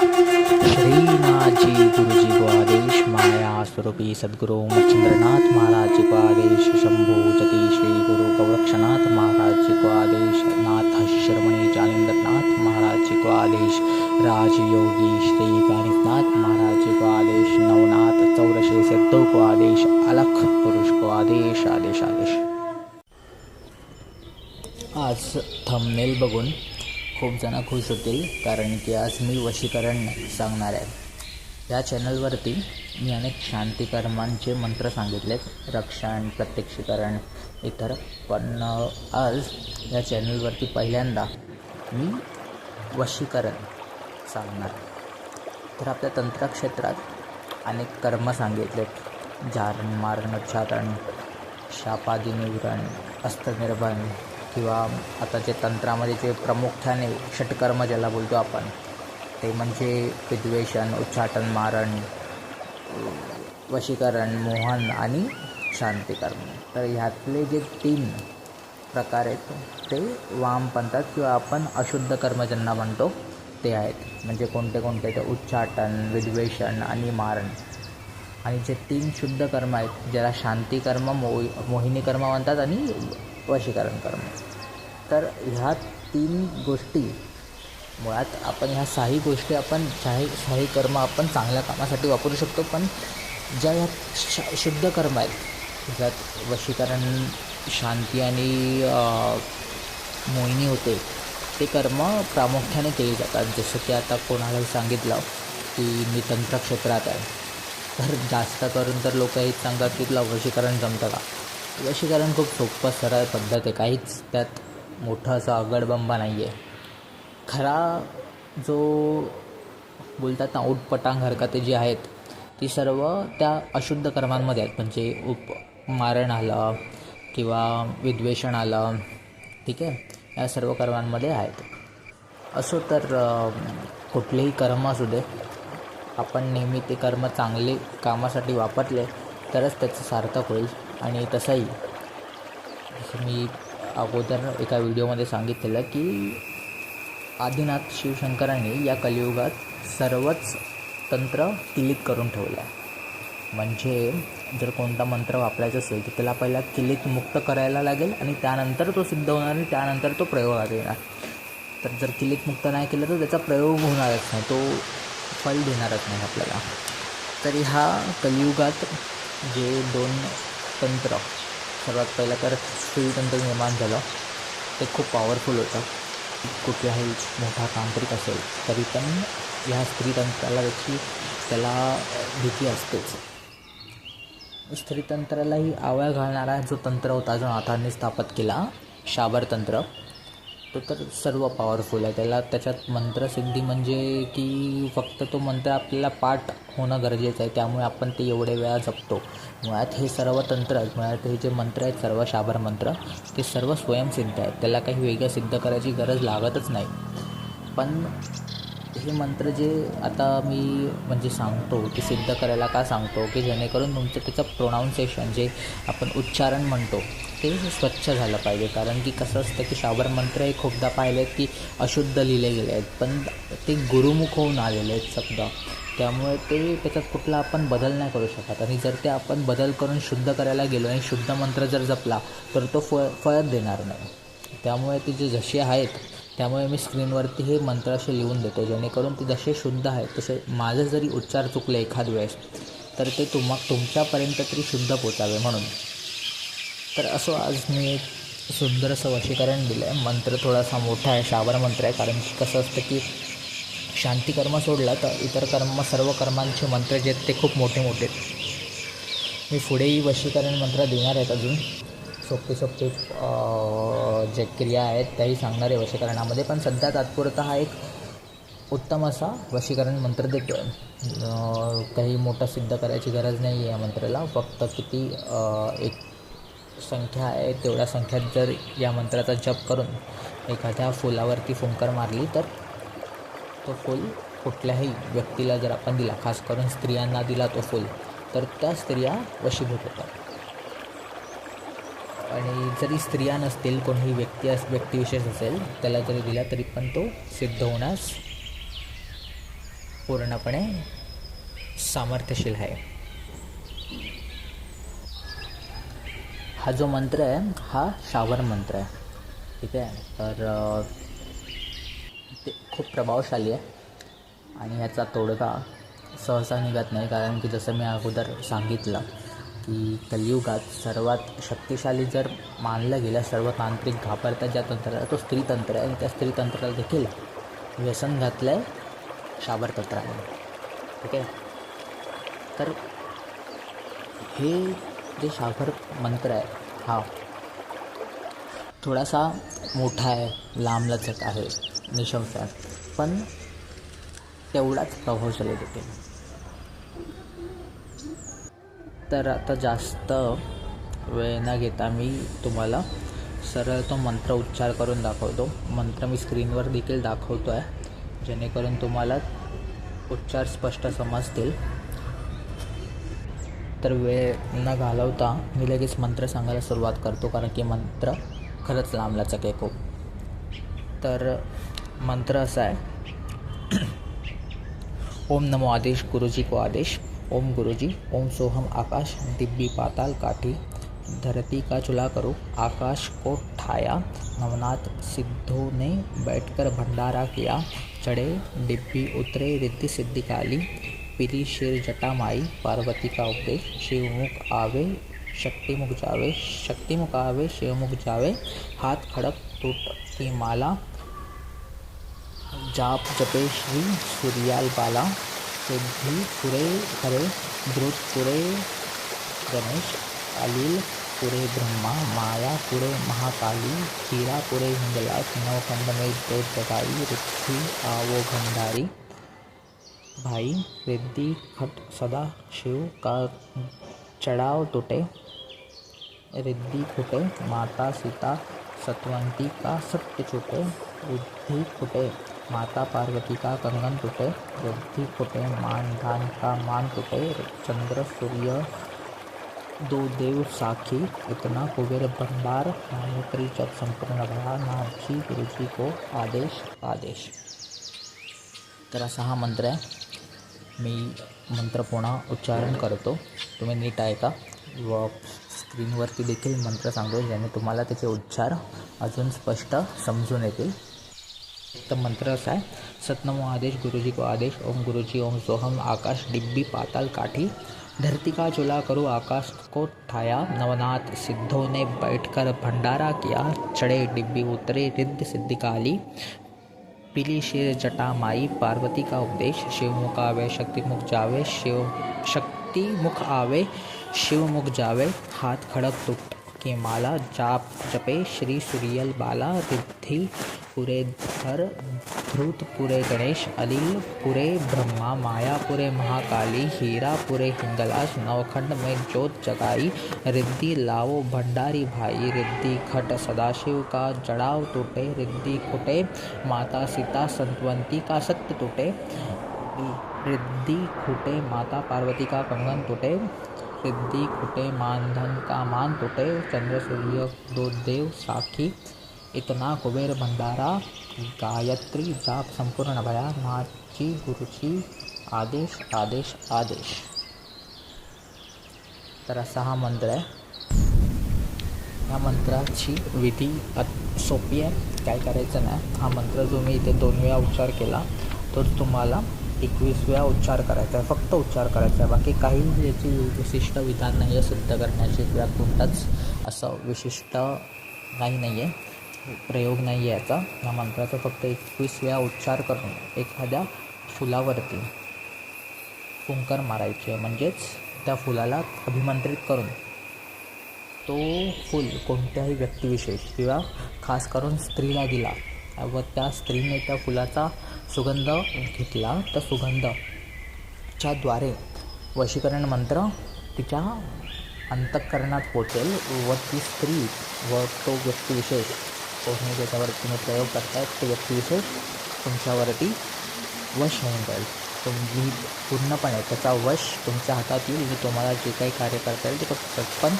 श्रीनाथजी गुरुजी को आदेश, माया स्वरूपी सद्गुरु मच्छिंद्रनाथ महाराज जी को आदेश, शंभू जति श्री गुरु गौरक्षनाथ महाराज जी को आदेश, नाथ शिरोमणि जालिंद्रनाथ महाराज जी को आदेश, राजयोगी श्री कानिफनाथ महाराज जी को आदेश, नवनाथ चौरशे सिद्धों को आदेश, अलख पुरुष को आदेश आदेश आदेश। आज थंबनेल बघून खूप जण खुश होतील, कारण की आज मी वशीकरण सांगणार आहे। या चॅनलवरती मी अनेक शांतिकर्मांचे मंत्र सांगितलेत, रक्षण, प्रत्यक्षीकरण, इतर, पण आज या चॅनलवरती पहिल्यांदा मी वशीकरण सांगणार। तर आपल्या तंत्रक्षेत्रात अनेक कर्म सांगितलेत, जारण, मारण, उच्चाटन, शापादी निवरण, अस्त्रनिर्भन, किंवा आता जे तंत्रामध्ये जे प्रामुख्याने षटकर्म ज्याला बोलतो आपण, ते म्हणजे विद्वेषण, उच्चाटन, मारण, वशीकरण, मोहन आणि शांतिकर्म। तर ह्यातले जे 3 प्रकार आहेत ते वामपंथात किंवा आपण अशुद्ध कर्म ज्यांना म्हणतो ते आहेत। म्हणजे कोणते कोणते ते उच्चाटन, विद्वेषण आणि मारण। आणि जे 3 शुद्ध कर्म आहेत ज्याला शांतिकर्म, मोहिनी कर्म म्हणतात आणि वशीकरण कर्म। तर ह्या 3 गोष्टी मुळात आपण ह्या 6 गोष्टी आपण 6 कर्म आपण चांगल्या कामासाठी वापरू शकतो, पण ज्या ह्या शुद्ध कर्म आहेत ज्यात वशीकरण, शांती आणि मोहिनी होते, ते कर्म प्रामुख्याने केले जातात। जसं की आता कोणालाही सांगितलं की मी तंत्रक्षेत्रात आहे, तर जास्त करून तर लोक हेच सांगतात की तुला वशीकरण जमतं का। वशीकरण खूप सोपं सरळ पद्धत आहे, काहीच त्यात मोठं असं अगडबंबा नाही आहे। खरा जो बोलतात ना उटपटांग हरकती जी आहेत ती सर्व त्या अशुद्ध कर्मांमध्ये आहेत। म्हणजे मारण आलं किंवा विद्वेषण आलं, ठीक आहे, या सर्व कर्मांमध्ये आहेत। असो तर कुठलेही कर्म असू दे, आपण नेहमी ते कर्म चांगले कामासाठी वापरले तरच त्याचं सार्थक होईल। आणि तसंही जसं मी अगोदर एका व्हिडिओमध्ये सांगितलेलं की आदिनाथ शिवशंकरांनी या कलियुगात सर्वच तंत्र किलीत करून ठेवलं आहे। म्हणजे जर कोणता मंत्र वापरायचा असेल तर त्याला पहिला किलीत मुक्त करायला लागेल आणि त्यानंतर तो सिद्ध होणार आणि त्यानंतर तो प्रयोगात येणार। तर जर किलीत मुक्त नाही केलं तर त्याचा प्रयोग होणारच नाही, तो फल देणारच नाही आपल्याला। तरी ह्या कलियुगात जे 2 तंत्र, सर्वात पहिलं तर स्त्रीतंत्र निर्माण झालं, ते खूप पॉवरफुल होतं। कुठलाही मोठा तांत्रिक असेल तरी पण ह्या स्त्रीतंत्राला त्याला भीती असतेच। स्त्रीतंत्रालाही आळा घालणारा जो तंत्र होता जो नाथांनी स्थापित केला, शाबर तंत्र, तो तर सर्व पॉवरफुल आहे। त्याच्यात मंत्रसिद्धी म्हणजे की फक्त तो मंत्र आपल्याला पाठ होणं गरजेचं आहे, त्यामुळे आपण ते एवढे वेळा जपतो। मुळात हे सर्व तंत्र, मुळात हे जे मंत्र आहेत सर्व शाबर मंत्र, ते सर्व स्वयंसिद्ध आहेत, त्याला काही वेगळं सिद्ध करायची गरज लागतच नाही। पण हे मंत्र जे आता मी म्हणजे सांगतो ते सिद्ध करायला का सांगतो की जेणेकरून तुमचं त्याचं प्रोनाऊन्सिएशन जे आपण उच्चारण म्हणतो ते स्वच्छ झालं पाहिजे। कारण की कसं असतं की शाबर मंत्र हे खूपदा पाहिले आहेत की अशुद्ध लिहिले गेले आहेत, पण ते गुरुमुख होऊन आलेले आहेत शब्द, त्यामुळे ते त्याच्यात कुठला आपण बदल नाही करू शकत। आणि जर ते आपण बदल करून शुद्ध करायला गेलो आणि शुद्ध मंत्र जर जपला तर तो फळच देणार नाही। त्यामुळे ते जे जसे आहेत, त्यामुळे मी स्क्रीनवरती हे मंत्र असे लिहून देतो जेणेकरून ते जसे शुद्ध आहेत तसे माझे जरी उच्चार चुकले एखाद वेळेस तर ते तुमच्यापर्यंत तरी शुद्ध पोचावे म्हणून। तर असं आज मी एक सुंदर असं वशीकरण दिलं आहे। मंत्र थोडासा मोठा आहे, शाबर मंत्र आहे, कारण की कसं असतं की शांतिकर्म सोडला तर इतर सर्व कर्मांचे मंत्र जे आहेत ते खूप मोठे मोठे आहेत। मी पुढेही वशीकरण मंत्र देणार आहेत, अजून सोपे जे क्रिया आहेत त्याही सांगणार आहे वशीकरणामध्ये, पण सध्या तात्पुरता हा एक उत्तम असा वशीकरण मंत्र देतो आहे। काही मोठा सिद्ध करायची गरज नाही आहे या मंत्राला, फक्त किती एक संख्या आहे तेवढ्या संख्यात जर या मंत्राचा जप करून एखाद्या फुलावरती फुंकर मारली तर तो फूल कुठल्याही व्यक्तीला जर आपण दिला, खास करून स्त्रियांना दिला तो फूल, तर त्या स्त्रिया वशीभूत होतात। आणि जरी स्त्रिया नसतील, कोणीही व्यक्तिविशेष असेल त्याला जरी दिला तरी पण तो सिद्ध होण्यास पूर्णपणे सामर्थ्यशील आहे. हा जो मंत्र आहे हा शावर मंत्र आहे. ठीक आहे. तर ते खूप प्रभावशाली आहे आणि ह्याचा तोडगा सहसा निघत नाही, कारण की जसं मी अगोदर सांगितलं की कलियुगात सर्वात शक्तिशाली जर मानलं गेलं, सर्व तांत्रिक घाबरतात ज्या तंत्राला, तो स्त्रीतंत्र आहे. आणि त्या स्त्रीतंत्राला देखील व्यसन घातलं आहे शाबर तंत्राने. ठीक आहे. तर हे जे शाबर मंत्र आहे हा थोडासा मोठा आहे, लांबलचक आहे, निशंस आहे, पण तेवढाच प्रभावशाली देखील. तर आता जास्त वेळ न घेता मी तुम्हाला सरळ तो मंत्र उच्चार करून दाखवतो. मंत्र मी स्क्रीनवर देखील दाखवतो आहे, जेणेकरून तुम्हाला उच्चार स्पष्ट समजतील. तर वेळ न घालवता मी लगेच मंत्र सांगायला सुरुवात करतो, कारण की मंत्र खरंच लांबलचक आहे खूप. तर मंत्र असा आहे. ओम नमो आदेश, गुरुजी को आदेश. ओम गुरुजी, ओम सोहम आकाश, डिब्बी पाताल काठी, धरती का चूल्हा करो, आकाश को ठाया, नवनाथ सिद्धों ने बैठकर भंडारा किया, चढ़े डिब्बी उतरे रिद्धि सिद्धि काली, पीली शेर जटा माई, पार्वती का उपदेश, शिवमुख आवे शक्तिमुख जावे, शक्तिमुख आवे शिवमुख जावे, हाथ खड़क टूट की माला, जाप जपे श्री सूर्याल बाला, सिद्धि पुरे हरे, द्रुत पुरे गणेश, अलील पुरे ब्रह्मा, माया पुरे महाकाली, हीरा पुरे हिंगलाज, नवखंड में दो जगाई, रिद्धि आवो भंडारी भाई, रिद्धि खट सदा शिव का चढ़ाव टूटे, रिद्धि फूटे माता सीता सतवंती का सत्य छूटे, रिद्धि फूटे माता पार्वती का कंगन टूटे, रिद्धि फूटे मान धान का मान टूटे, चंद्र सूर्य दो देव साखी, इतना कुबेर भंडार, गायत्री जप संपूर्ण भरा, नाथजी गुरुजी को आदेश आदेश. तर असा हा मंत्र आहे. मी मंत्र पुन्हा उच्चारण करतो, तुम्ही नीट ऐका व स्क्रीनवरती देखील मंत्र सांगतो, ज्याने तुम्हाला त्याचे उच्चार अजून स्पष्ट समजून येतील. तर मंत्र असा आहे. सतनमो आदेश, गुरुजी को आदेश. ओम गुरुजी, ओम सोहम आकाश, डिब्बी पाताल काठी, धरती का चूल्हा करो, आकाश को ठाया, नवनाथ सिद्धों ने बैठकर भंडारा किया, चढ़े डिब्बी उतरे रिद्धि सिद्धि काली, पीली शेर जटा माई, पार्वती का उपदेश, शिवमुख आवे शक्तिमुख जावे, शक्तिमुख आवे शिवमुख जावे, हाथ खड़क टूट की माला, जाप जपे श्री सूर्यल बाला, रिद्धि पुरे धर, ध्रुत पुरे गणेश, अलील पुरे ब्रह्मा, माया पुरे महाकाली, हीरा पुरे हिंगलाज, नवखंड में ज्योत जगाई, रिद्धि लावो भंडारी भाई, रिद्धि खट सदाशिव का जड़ाव टूटे, रिद्धि खुटे माता सीता संतवंती का सत्य टूटे, रिद्धि खुटे माता पार्वती का कंगन टूटे, रिद्धि खुटे मान धन का मान टूटे, चंद्र सूर्य दो देव साखी, इतना कुबेर भंडारा, गायत्री जाप संपूर्ण भया, नाथजी गुरुजी आदेश आदेश आदेश. तर असा हा मंत्र आहे. ह्या मंत्राची विधी सोपी आहे, काय करायचं नाही. हा मंत्र जो मी इथे 2 वेळा उच्चार केला तोच तुम्हाला 21 वेळा उच्चार करायचा आहे. फक्त उच्चार करायचा आहे, बाकी काही याची विशिष्ट विधान नाही आहे सिद्ध करण्याची किंवा कोणताच असं विशिष्ट काही नाही आहे, प्रयोग नाही आहे याचा. या मंत्राचा फक्त 21 वेळा उच्चार करून एखाद्या फुलावरती फुंकर मारायचे, म्हणजेच त्या फुलाला अभिमंत्रित करून तो फूल कोणत्याही व्यक्तिविशेष किंवा खास करून स्त्रीला दिला व त्या स्त्रीने त्या फुलाचा सुगंध घेतला, तर सुगंधाच्या द्वारे वशीकरण मंत्र तिच्या अंतःकरणात पोचेल व ती स्त्री व तो व्यक्तिविशेष कोणी ज्याच्यावरती तुम्ही प्रयोग करतायत ते व्यक्तिविशेष तुमच्यावरती वश होऊन जाईल. तुम्ही पूर्णपणे त्याचा वश तुमच्या हातात येईल आणि तुम्हाला जे काही कार्य करता येईल ते करतात. पण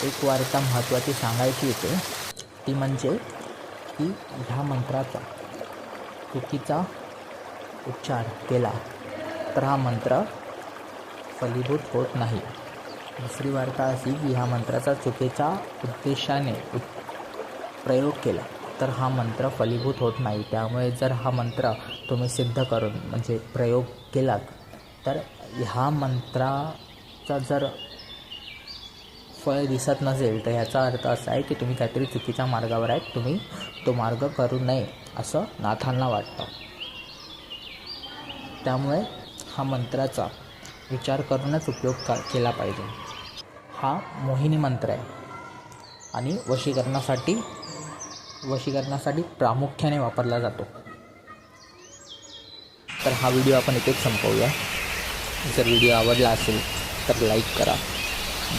एक वार्ता महत्त्वाची सांगायची येते, ती म्हणजे की ह्या मंत्राचा चुकीचा उच्चार केला तर हा मंत्र फलीभूत होत नाही. दुसरी वार्ता अशी की ह्या मंत्राचा चुकीच्या उद्देशाने प्रयोग केला तर हा मंत्र फलीभूत होत नाही. त्यामुळे जर हा मंत्र तुम्ही सिद्ध करून म्हणजे प्रयोग केलात तर ह्या मंत्राचा जर फळ दिसत नसेल तर ह्याचा अर्थ असा आहे की तुम्ही काहीतरी चुकीच्या मार्गावर आहेत, तुम्ही तो मार्ग करू नये असं नाथांना वाटतं. त्यामुळे हा मंत्राचा विचार करूनच उपयोग केला पाहिजे. हा मोहिनी मंत्र आहे आणि वशीकरणासाठी प्रामुख्याने वापरला जातो. तर हा व्हिडिओ आपण इथेच संपवूया. जर व्हिडिओ आवडला असेल तर लाईक करा,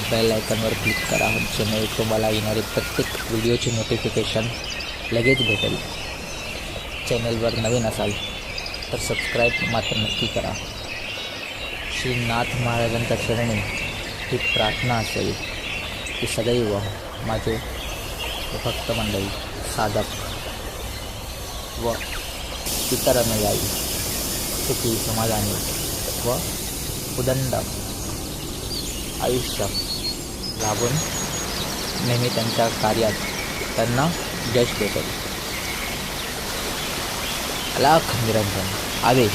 बेल आयकॉनवर क्लिक करा जेणे तुम्हाला येणारे प्रत्येक व्हिडिओची नोटिफिकेशन लगेच भेटेल. चॅनलवर नवीन असाल तर सबस्क्राईब मात्र नक्की करा. श्री नाथ महाराजांच्या चरणी ही प्रार्थना असेल की सदैव माझे भक्त मंडळी, साधक व इतर अनुयायी सुखी, समाधानी व उदंड आयुष्य लाभून नेहमी त्यांच्या कार्यात त्यांना यश भेटेल. लाख निरंजन आदेश.